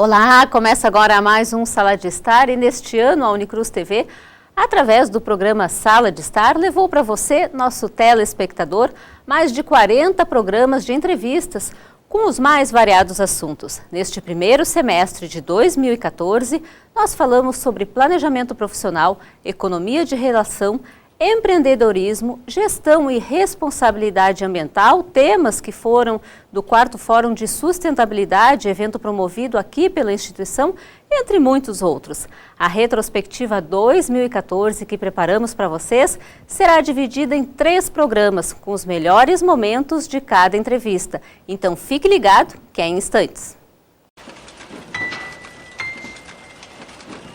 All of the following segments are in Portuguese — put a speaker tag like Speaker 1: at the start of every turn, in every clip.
Speaker 1: Olá, começa agora mais um Sala de Estar e neste ano a Unicruz TV, através do programa Sala de Estar, levou para você, nosso telespectador, mais de 40 programas de entrevistas com os mais variados assuntos. Neste primeiro semestre de 2014, nós falamos sobre planejamento profissional, economia de relação, empreendedorismo, gestão e responsabilidade ambiental, temas que foram do 4º Fórum de Sustentabilidade, evento promovido aqui pela instituição, entre muitos outros. A retrospectiva 2014 que preparamos para vocês será dividida em 3 programas, com os melhores momentos de cada entrevista. Então fique ligado, que é em instantes.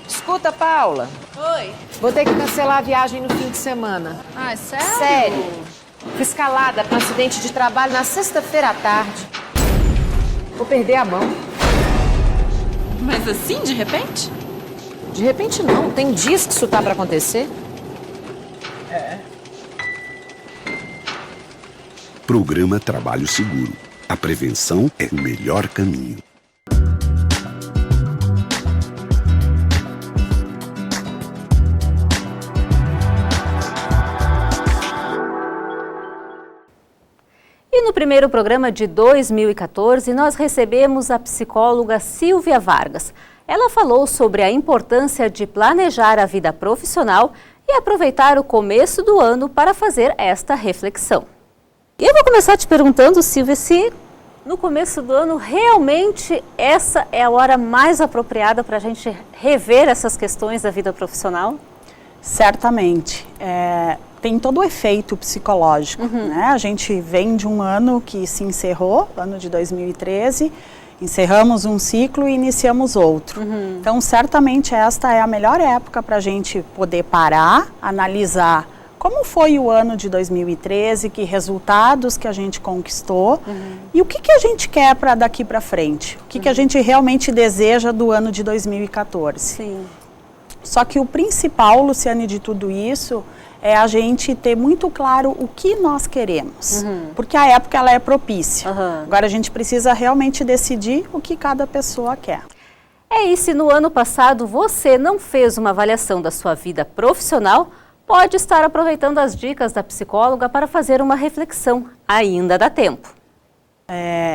Speaker 2: Escuta, Paula.
Speaker 3: Oi.
Speaker 2: Vou ter que cancelar a viagem no fim de semana.
Speaker 3: Ah, sério?
Speaker 2: Sério. Fui escalada para um acidente de trabalho na sexta-feira à tarde. Vou perder a mão.
Speaker 3: Mas assim, de repente?
Speaker 2: De repente não. Tem dias que isso tá para acontecer.
Speaker 4: Programa Trabalho Seguro. A prevenção é o melhor caminho.
Speaker 1: E no primeiro programa de 2014, nós recebemos a psicóloga Silvia Vargas. Ela falou sobre a importância de planejar a vida profissional e aproveitar o começo do ano para fazer esta reflexão. E eu vou começar te perguntando, Silvia, se no começo do ano realmente essa é a hora mais apropriada para a gente rever essas questões da vida profissional?
Speaker 5: Certamente. Tem todo o efeito psicológico, né? A gente vem de um ano que se encerrou, ano de 2013, encerramos um ciclo e iniciamos outro. Então, certamente esta é a melhor época para a gente poder parar, analisar como foi o ano de 2013, que resultados que a gente conquistou e o que a gente quer para daqui para frente, o que a gente realmente deseja do ano de 2014.
Speaker 1: Sim.
Speaker 5: Só que o principal, Luciane, de tudo isso é a gente ter muito claro o que nós queremos, porque a época ela é propícia. Agora a gente precisa realmente decidir o que cada pessoa quer.
Speaker 1: E se no ano passado você não fez uma avaliação da sua vida profissional, pode estar aproveitando as dicas da psicóloga para fazer uma reflexão. Ainda dá tempo.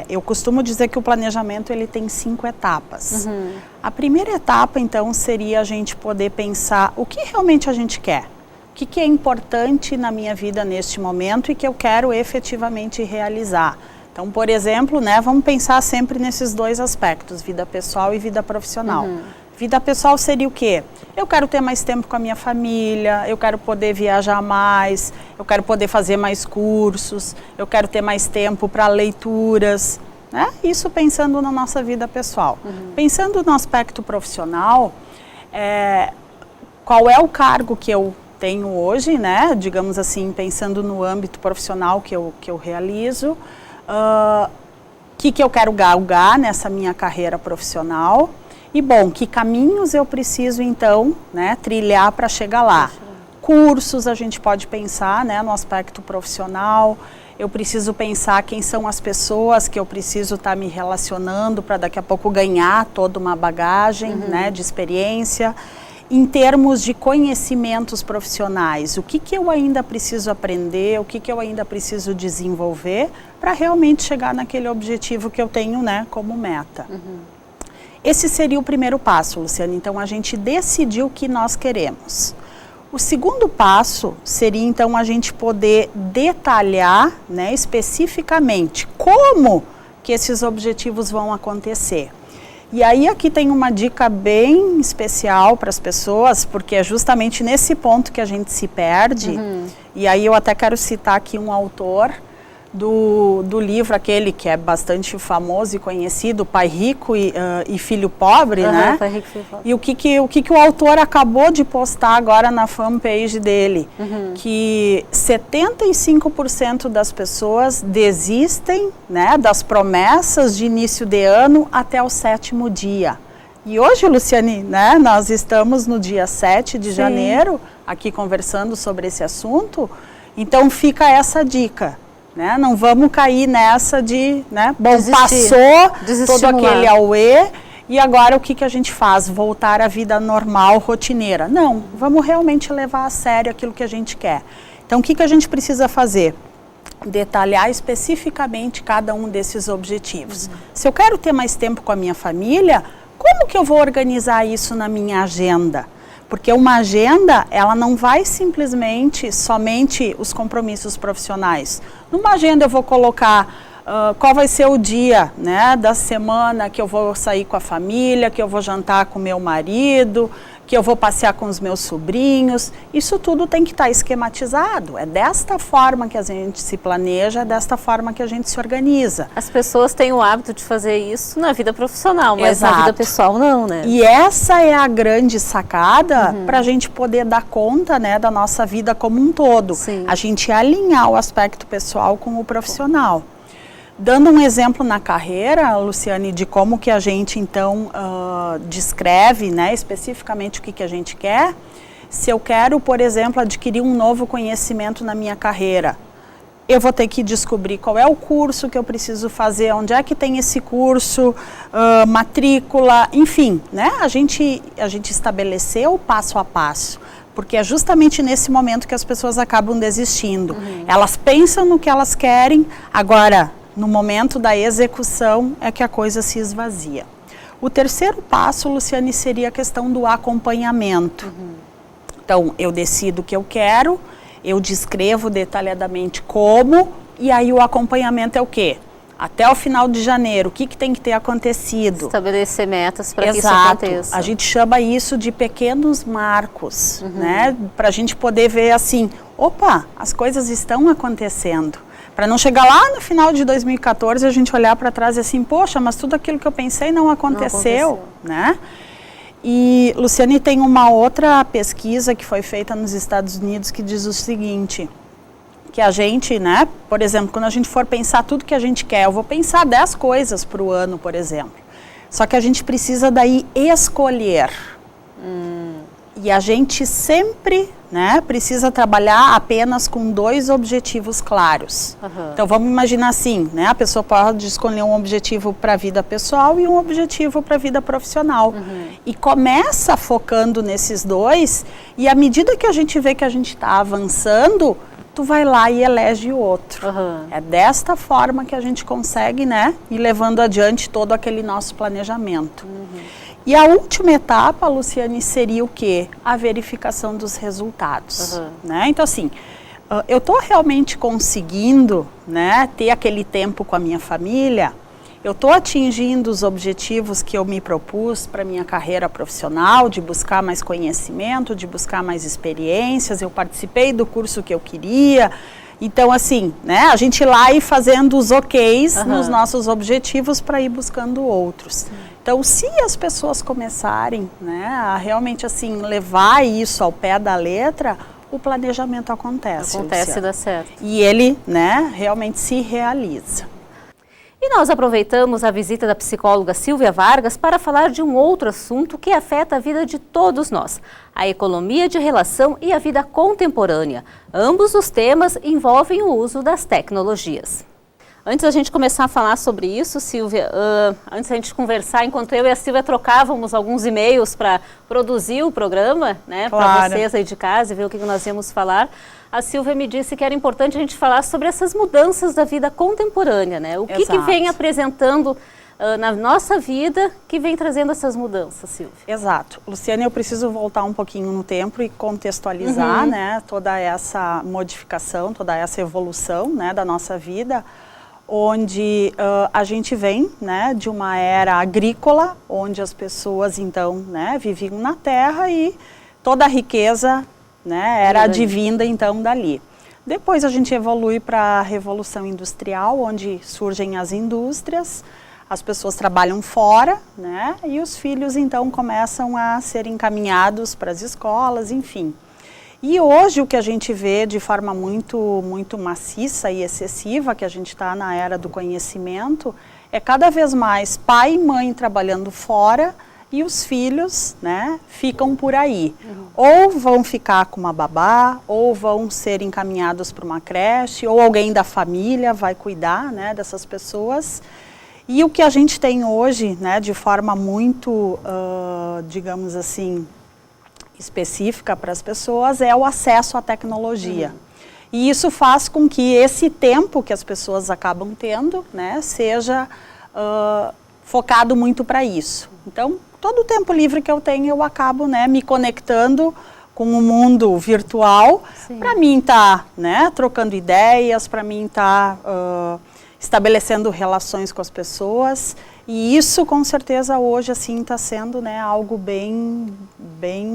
Speaker 5: Eu costumo dizer que o planejamento ele tem 5 etapas. A primeira etapa, então, seria a gente poder pensar o que realmente a gente quer. O que é importante na minha vida neste momento e que eu quero efetivamente realizar. Então, por exemplo, né, vamos pensar sempre nesses 2 aspectos, vida pessoal e vida profissional. Vida pessoal seria o quê? Eu quero ter mais tempo com a minha família, eu quero poder viajar mais, eu quero poder fazer mais cursos, eu quero ter mais tempo para leituras, né? Isso pensando na nossa vida pessoal. Pensando no aspecto profissional, qual é o cargo que eu tenho hoje, né? Digamos assim, pensando no âmbito profissional que eu realizo, o que eu quero galgar nessa minha carreira profissional. E bom, que caminhos eu preciso então, né, trilhar para chegar lá? Cursos a gente pode pensar, né, no aspecto profissional. Eu preciso pensar quem são as pessoas que eu preciso estar me relacionando para daqui a pouco ganhar toda uma bagagem, né, de experiência. Em termos de conhecimentos profissionais, o que eu ainda preciso aprender, o que eu ainda preciso desenvolver para realmente chegar naquele objetivo que eu tenho, né, como meta. Esse seria o primeiro passo, Luciane. Então, a gente decidiu o que nós queremos. O segundo passo seria, então, a gente poder detalhar, né, especificamente como que esses objetivos vão acontecer. E aí, aqui tem uma dica bem especial para as pessoas, porque é justamente nesse ponto que a gente se perde. E aí, eu até quero citar aqui um autor do livro aquele que é bastante famoso e conhecido, Pai Rico e Filho Pobre, né?
Speaker 1: Pai Rico e Filho Pobre.
Speaker 5: E o que o autor acabou de postar agora na fanpage dele, que 75% das pessoas desistem, né, das promessas de início de ano até o 7º dia. E hoje, Luciane, né, nós estamos no dia 7 de janeiro, aqui conversando sobre esse assunto, então fica essa dica. Né? Não vamos cair nessa de, né, bom, passou todo aquele auê e agora o que a gente faz? Voltar à vida normal, rotineira? Não, vamos realmente levar a sério aquilo que a gente quer. Então, o que a gente precisa fazer? Detalhar especificamente cada um desses objetivos. Se eu quero ter mais tempo com a minha família, como que eu vou organizar isso na minha agenda? Porque uma agenda, ela não vai simplesmente, somente os compromissos profissionais. Numa agenda eu vou colocar qual vai ser o dia, né, da semana que eu vou sair com a família, que eu vou jantar com meu marido, que eu vou passear com os meus sobrinhos. Isso tudo tem que estar esquematizado. É desta forma que a gente se planeja, é desta forma que a gente se organiza.
Speaker 1: As pessoas têm o hábito de fazer isso na vida profissional, mas
Speaker 5: Exato.
Speaker 1: na vida pessoal não, né?
Speaker 5: E essa é a grande sacada para a gente poder dar conta, né, da nossa vida como um todo.
Speaker 1: Sim.
Speaker 5: A gente alinhar o aspecto pessoal com o profissional. Dando um exemplo na carreira, Luciane, de como que a gente então descreve, né, especificamente o que a gente quer. Se eu quero, por exemplo, adquirir um novo conhecimento na minha carreira, eu vou ter que descobrir qual é o curso que eu preciso fazer, onde é que tem esse curso, matrícula, enfim, né? A gente estabeleceu passo a passo. Porque é justamente nesse momento que as pessoas acabam desistindo. Elas pensam no que elas querem, agora, no momento da execução, é que a coisa se esvazia. O terceiro passo, Luciane, seria a questão do acompanhamento. Então, eu decido o que eu quero, eu descrevo detalhadamente como, e aí o acompanhamento é o quê? Até o final de janeiro, o que tem que ter acontecido?
Speaker 1: Estabelecer metas para que isso
Speaker 5: Exato.
Speaker 1: aconteça.
Speaker 5: A gente chama isso de pequenos marcos, né? Para a gente poder ver assim, opa, as coisas estão acontecendo. Para não chegar lá no final de 2014 a gente olhar para trás e assim, poxa, mas tudo aquilo que eu pensei não aconteceu, né? E, Luciane, tem uma outra pesquisa que foi feita nos Estados Unidos que diz o seguinte, que a gente, né, por exemplo, quando a gente for pensar tudo que a gente quer, eu vou pensar 10 coisas para o ano, por exemplo. Só que a gente precisa daí escolher. E a gente sempre, né, precisa trabalhar apenas com 2 objetivos claros. Então vamos imaginar assim, né, a pessoa pode escolher um objetivo para a vida pessoal e um objetivo para a vida profissional. E começa focando nesses 2, e à medida que a gente vê que a gente está avançando, tu vai lá e elege o outro. É desta forma que a gente consegue, né, ir levando adiante todo aquele nosso planejamento. E a última etapa, Luciane, seria o quê? A verificação dos resultados. Né? Então, assim, eu estou realmente conseguindo, né, ter aquele tempo com a minha família, eu estou atingindo os objetivos que eu me propus para a minha carreira profissional, de buscar mais conhecimento, de buscar mais experiências, eu participei do curso que eu queria. Então, assim, né, a gente ir lá e fazendo os OKs nos nossos objetivos para ir buscando outros. Então, se as pessoas começarem, né, a realmente assim levar isso ao pé da letra, o planejamento acontece.
Speaker 1: Acontece e dá certo.
Speaker 5: E ele, né, realmente se realiza.
Speaker 1: E nós aproveitamos a visita da psicóloga Silvia Vargas para falar de um outro assunto que afeta a vida de todos nós, a economia de relação e a vida contemporânea. Ambos os temas envolvem o uso das tecnologias. Antes da gente começar a falar sobre isso, Silvia, antes da gente conversar, enquanto eu e a Silvia trocávamos alguns e-mails para produzir o programa, né, para vocês aí de casa e ver o que nós íamos falar, a Silvia me disse que era importante a gente falar sobre essas mudanças da vida contemporânea, né? O que vem apresentando na nossa vida que vem trazendo essas mudanças, Silvia?
Speaker 5: Exato. Luciane, eu preciso voltar um pouquinho no tempo e contextualizar, né, toda essa modificação, toda essa evolução, né, da nossa vida, onde a gente vem, né, de uma era agrícola, onde as pessoas então, né, viviam na terra e toda a riqueza, né, era advinda então dali. Depois a gente evolui para a Revolução Industrial, onde surgem as indústrias, as pessoas trabalham fora, né, e os filhos então começam a ser encaminhados para as escolas, enfim. E hoje o que a gente vê de forma muito maciça e excessiva, que a gente está na era do conhecimento, é cada vez mais pai e mãe trabalhando fora e os filhos, né, ficam por aí. Ou vão ficar com uma babá, ou vão ser encaminhados para uma creche, ou alguém da família vai cuidar, né, dessas pessoas. E o que a gente tem hoje, né, de forma muito, digamos assim, específica para as pessoas, é o acesso à tecnologia. E isso faz com que esse tempo que as pessoas acabam tendo, né, seja focado muito para isso. Então, todo o tempo livre que eu tenho, eu acabo, né, me conectando com o mundo virtual, para mim estar, né, trocando ideias, para mim estar estabelecendo relações com as pessoas, e isso com certeza hoje assim está sendo, né, algo bem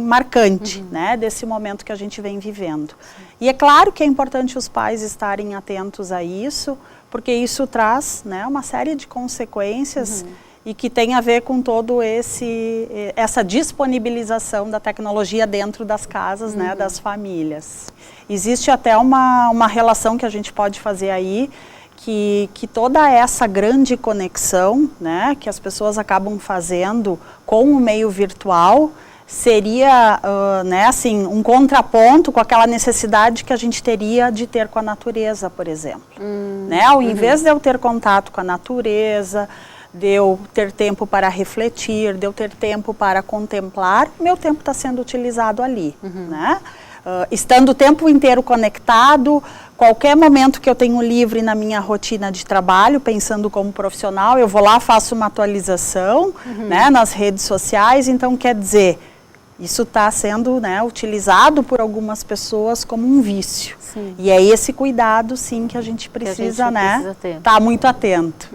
Speaker 5: marcante, né, desse momento que a gente vem vivendo. E é claro que é importante os pais estarem atentos a isso, porque isso traz, né, uma série de consequências e que tem a ver com todo essa disponibilização da tecnologia dentro das casas, né, das famílias. Existe até uma relação que a gente pode fazer aí, que toda essa grande conexão, né, que as pessoas acabam fazendo com o meio virtual seria, né, assim, um contraponto com aquela necessidade que a gente teria de ter com a natureza, por exemplo. Né? Ao invés de eu ter contato com a natureza, de eu ter tempo para refletir, de eu ter tempo para contemplar, meu tempo está sendo utilizado ali, né? Estando o tempo inteiro conectado, qualquer momento que eu tenho livre na minha rotina de trabalho, pensando como profissional, eu vou lá, faço uma atualização, né, nas redes sociais, então quer dizer, isso está sendo, né, utilizado por algumas pessoas como um vício. Sim. E é esse cuidado, sim, que a gente precisa, né, estar muito atento.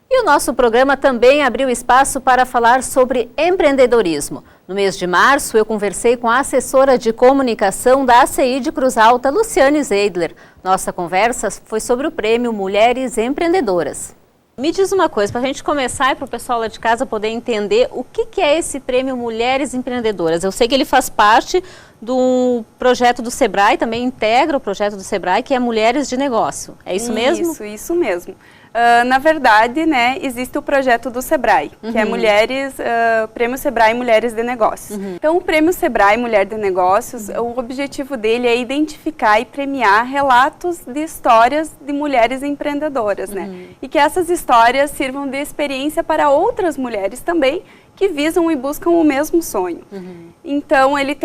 Speaker 1: E o nosso programa também abriu espaço para falar sobre empreendedorismo. No mês de março, eu conversei com a assessora de comunicação da ACI de Cruz Alta, Luciane Zeidler. Nossa conversa foi sobre o prêmio Mulheres Empreendedoras. Me diz uma coisa, para a gente começar e para o pessoal lá de casa poder entender o que é esse prêmio Mulheres Empreendedoras. Eu sei que ele faz parte do projeto do Sebrae, também integra o projeto do Sebrae, que é Mulheres de Negócio. É isso mesmo?
Speaker 3: Isso mesmo. Na verdade, né, existe o projeto do Sebrae, que é Prêmio Sebrae Mulheres de Negócios. Então, o Prêmio Sebrae Mulher de Negócios, o objetivo dele é identificar e premiar relatos de histórias de mulheres empreendedoras, né? E que essas histórias sirvam de experiência para outras mulheres também, que visam e buscam o mesmo sonho. Então, ele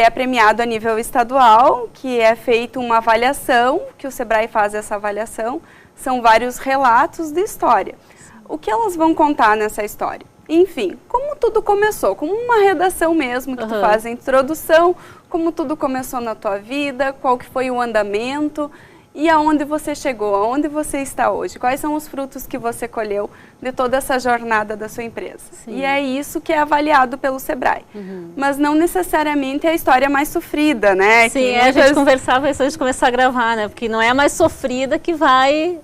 Speaker 3: é premiado a nível estadual, que é feita uma avaliação, que o Sebrae faz essa avaliação. São vários relatos de história. O que elas vão contar nessa história? Enfim, como tudo começou, como uma redação mesmo, que tu faz a introdução, como tudo começou na tua vida, qual que foi o andamento e aonde você chegou, aonde você está hoje, quais são os frutos que você colheu de toda essa jornada da sua empresa. Sim. E é isso que é avaliado pelo Sebrae. Mas não necessariamente é a história mais sofrida, né?
Speaker 1: Sim, a gente conversava isso antes de começar a gravar, né? Porque não é a mais sofrida que vai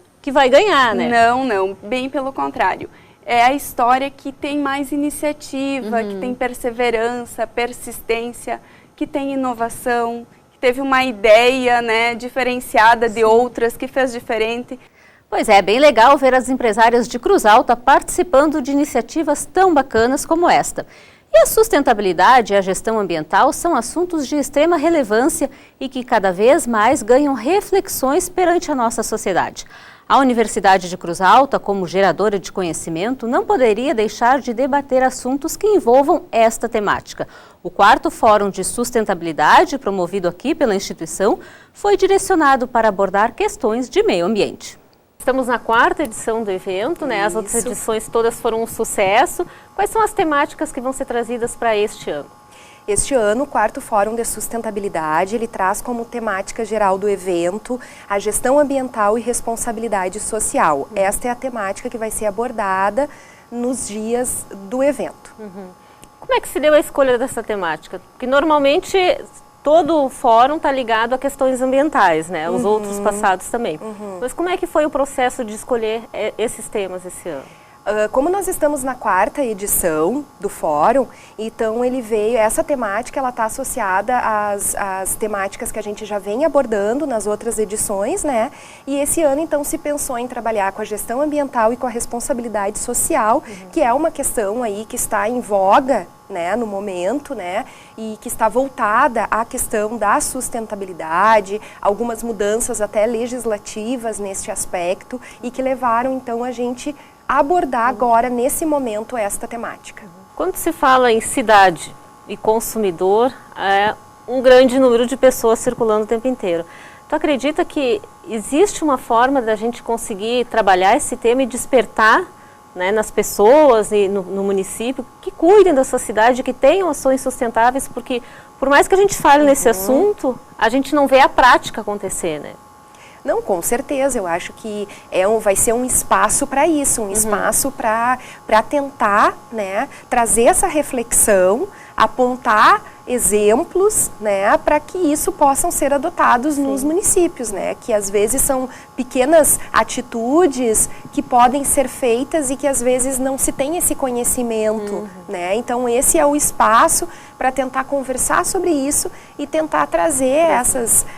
Speaker 1: ganhar, né?
Speaker 3: Não, bem pelo contrário. É a história que tem mais iniciativa, que tem perseverança, persistência, que tem inovação, que teve uma ideia, né, diferenciada de outras, que fez diferente.
Speaker 1: Pois é, bem legal ver as empresárias de Cruz Alta participando de iniciativas tão bacanas como esta. E a sustentabilidade e a gestão ambiental são assuntos de extrema relevância e que cada vez mais ganham reflexões perante a nossa sociedade. A Universidade de Cruz Alta, como geradora de conhecimento, não poderia deixar de debater assuntos que envolvam esta temática. O 4º Fórum de Sustentabilidade, promovido aqui pela instituição, foi direcionado para abordar questões de meio ambiente. Estamos na 4ª edição do evento, né? As outras edições todas foram um sucesso. Quais são as temáticas que vão ser trazidas para este ano?
Speaker 6: Este ano, o 4º Fórum de Sustentabilidade, ele traz como temática geral do evento a gestão ambiental e responsabilidade social. Esta é a temática que vai ser abordada nos dias do evento.
Speaker 1: Como é que se deu a escolha dessa temática? Porque normalmente todo o fórum está ligado a questões ambientais, né? Os outros passados também. Mas como é que foi o processo de escolher esses temas esse ano?
Speaker 6: Como nós estamos na 4ª edição do fórum, então essa temática ela está associada às temáticas que a gente já vem abordando nas outras edições, né? E esse ano então se pensou em trabalhar com a gestão ambiental e com a responsabilidade social, que é uma questão aí que está em voga, né, no momento, né, e que está voltada à questão da sustentabilidade, algumas mudanças até legislativas neste aspecto e que levaram então a gente a abordar agora, nesse momento, esta temática.
Speaker 1: Quando se fala em cidade e consumidor, é um grande número de pessoas circulando o tempo inteiro. Tu acredita que existe uma forma da gente conseguir trabalhar esse tema e despertar, né, nas pessoas e no município que cuidem da sua cidade, que tenham ações sustentáveis, porque por mais que a gente fale nesse assunto, a gente não vê a prática acontecer, né?
Speaker 6: Não, com certeza, eu acho que vai ser um espaço para isso, um espaço para tentar, né, trazer essa reflexão, apontar exemplos, né, para que isso possam ser adotados nos municípios, né, que às vezes são pequenas atitudes que podem ser feitas e que às vezes não se tem esse conhecimento, né, então esse é o espaço para tentar conversar sobre isso e tentar trazer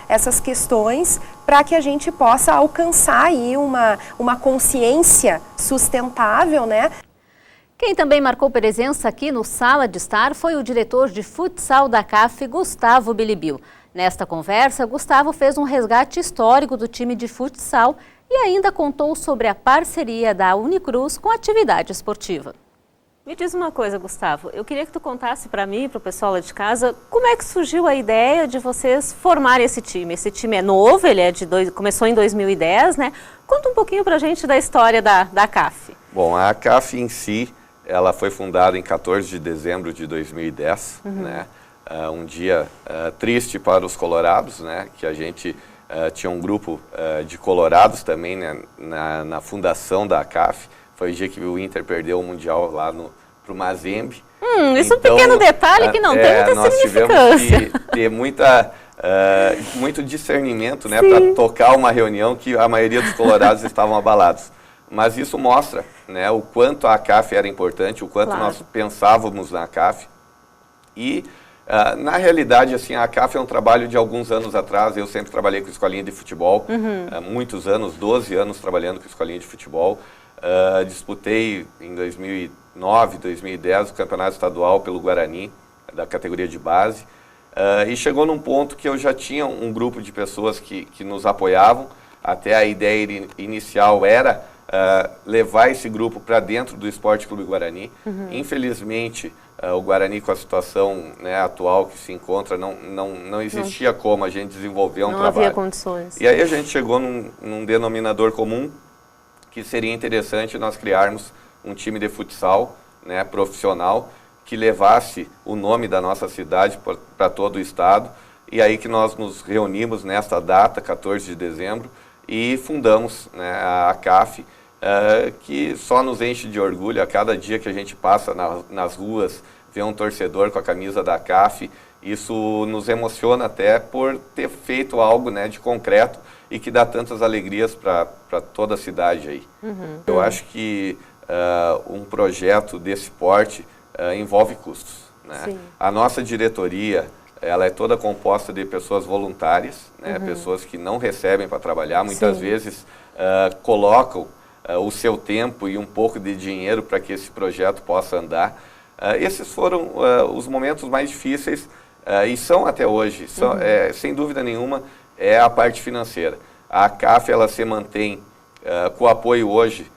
Speaker 6: essas questões para que a gente possa alcançar aí uma consciência sustentável, né.
Speaker 1: Quem também marcou presença aqui no Sala de Estar foi o diretor de futsal da CAF, Gustavo Bilibil. Nesta conversa, Gustavo fez um resgate histórico do time de futsal e ainda contou sobre a parceria da Unicruz com a atividade esportiva. Me diz uma coisa, Gustavo, eu queria que tu contasse para mim e para o pessoal lá de casa como é que surgiu a ideia de vocês formarem esse time. Esse time é novo, ele começou em 2010, né? Conta um pouquinho para a gente da história da CAF.
Speaker 7: Bom, a CAF em si, ela foi fundada em 14 de dezembro de 2010, né? Um dia triste para os colorados, né? Que a gente tinha um grupo de colorados também, né? na fundação da CAF. Foi o dia que o Inter perdeu o Mundial lá para o Mazembe.
Speaker 1: Isso é um pequeno detalhe que não tem muita
Speaker 7: nós
Speaker 1: significância.
Speaker 7: Tivemos que ter muito discernimento, né? Para tocar uma reunião que a maioria dos colorados estavam abalados. Mas isso mostra, né, o quanto a CAF era importante, o quanto nós pensávamos na CAF. E, na realidade, assim, a CAF é um trabalho de alguns anos atrás. Eu sempre trabalhei com escolinha de futebol, muitos anos, 12 anos trabalhando com escolinha de futebol. Disputei em 2009, 2010 o campeonato estadual pelo Guarani, da categoria de base. E chegou num ponto que eu já tinha um grupo de pessoas que nos apoiavam. Até a ideia inicial era levar esse grupo para dentro do Esporte Clube Guarani. Infelizmente, o Guarani, com a situação, né, atual que se encontra, não existia como a gente desenvolver um trabalho.
Speaker 1: Não havia condições.
Speaker 7: E aí a gente chegou num denominador comum, que seria interessante nós criarmos um time de futsal, né, profissional, que levasse o nome da nossa cidade para todo o estado. E aí que nós nos reunimos nesta data, 14 de dezembro, e fundamos, né, a CAF, que só nos enche de orgulho. A cada dia que a gente passa nas ruas, vê um torcedor com a camisa da CAF, isso nos emociona até por ter feito algo, né, de concreto e que dá tantas alegrias para toda a cidade aí. Eu acho que um projeto desse porte envolve custos, né? A nossa diretoria, ela é toda composta de pessoas voluntárias, né? Pessoas que não recebem para trabalhar, muitas vezes colocam o seu tempo e um pouco de dinheiro para que esse projeto possa andar. Esses foram os momentos mais difíceis e são até hoje, sem dúvida nenhuma, é a parte financeira. A CAF, ela se mantém com apoio hoje.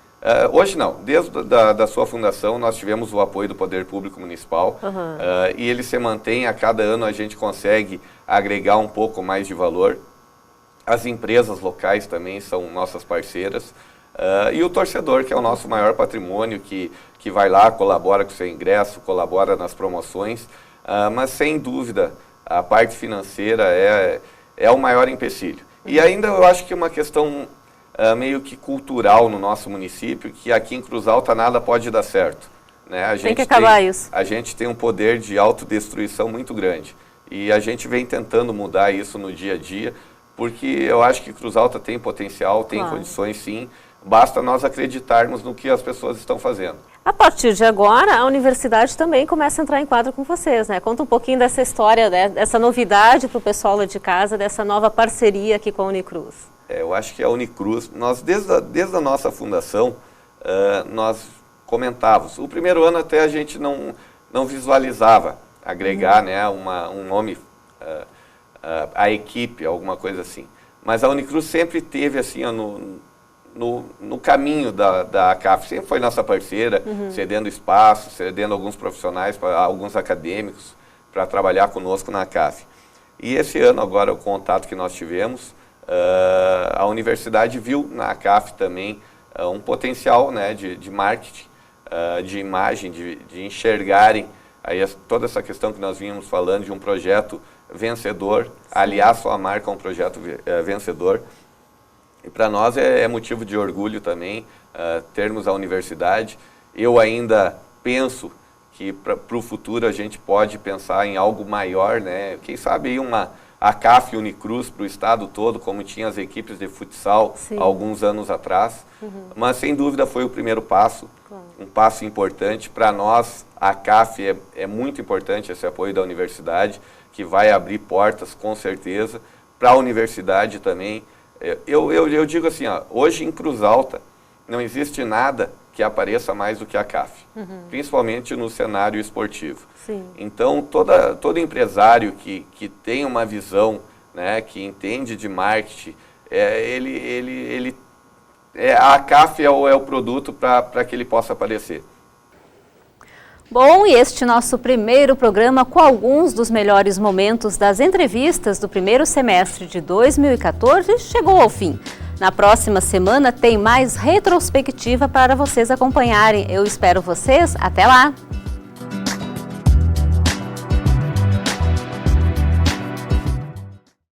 Speaker 7: Hoje não, desde da sua fundação nós tivemos o apoio do Poder Público Municipal e ele se mantém. A cada ano a gente consegue agregar um pouco mais de valor. As empresas locais também são nossas parceiras. E o torcedor, que é o nosso maior patrimônio, que vai lá, colabora com o seu ingresso, colabora nas promoções. Mas sem dúvida a parte financeira é o maior empecilho. E ainda eu acho que uma questão meio que cultural no nosso município, que aqui em Cruz Alta nada pode dar certo, né?
Speaker 1: Tem que acabar isso.
Speaker 7: A gente tem um poder de autodestruição muito grande. E a gente vem tentando mudar isso no dia a dia, porque eu acho que Cruz Alta tem potencial, tem condições sim, basta nós acreditarmos no que as pessoas estão fazendo.
Speaker 1: A partir de agora, a universidade também começa a entrar em quadro com vocês, né? Conta um pouquinho dessa história, né? Dessa novidade para o pessoal lá de casa, dessa nova parceria aqui com a Unicruz.
Speaker 7: Eu acho que a Unicruz, nós desde a nossa fundação, nós comentávamos. O primeiro ano até a gente não visualizava agregar, né, um nome à equipe, alguma coisa assim. Mas a Unicruz sempre teve assim, ó, no caminho da CAF, sempre foi nossa parceira, cedendo espaço, cedendo alguns profissionais, alguns acadêmicos, para trabalhar conosco na CAF. E esse ano, agora, o contato que nós tivemos, a universidade viu na CAF também um potencial, né, de marketing, de imagem, de enxergarem aí toda essa questão que nós vínhamos falando de um projeto vencedor, aliar sua marca a um projeto vencedor. E para nós é motivo de orgulho também termos a universidade. Eu ainda penso que para o futuro a gente pode pensar em algo maior, né? Quem sabe aí a CAF Unicruz para o estado todo, como tinha as equipes de futsal há alguns anos atrás. Mas sem dúvida foi o primeiro passo, um passo importante. Para nós, a CAF é muito importante esse apoio da universidade, que vai abrir portas com certeza. Para a universidade também. Eu digo assim, ó, hoje em Cruz Alta não existe nada que apareça mais do que a CAF, principalmente no cenário esportivo.
Speaker 1: Sim.
Speaker 7: Então, todo empresário que tem uma visão, né, que entende de marketing, a CAF é o produto para que ele possa aparecer.
Speaker 1: Bom, e este nosso primeiro programa com alguns dos melhores momentos das entrevistas do primeiro semestre de 2014 chegou ao fim. Na próxima semana tem mais retrospectiva para vocês acompanharem. Eu espero vocês. Até lá!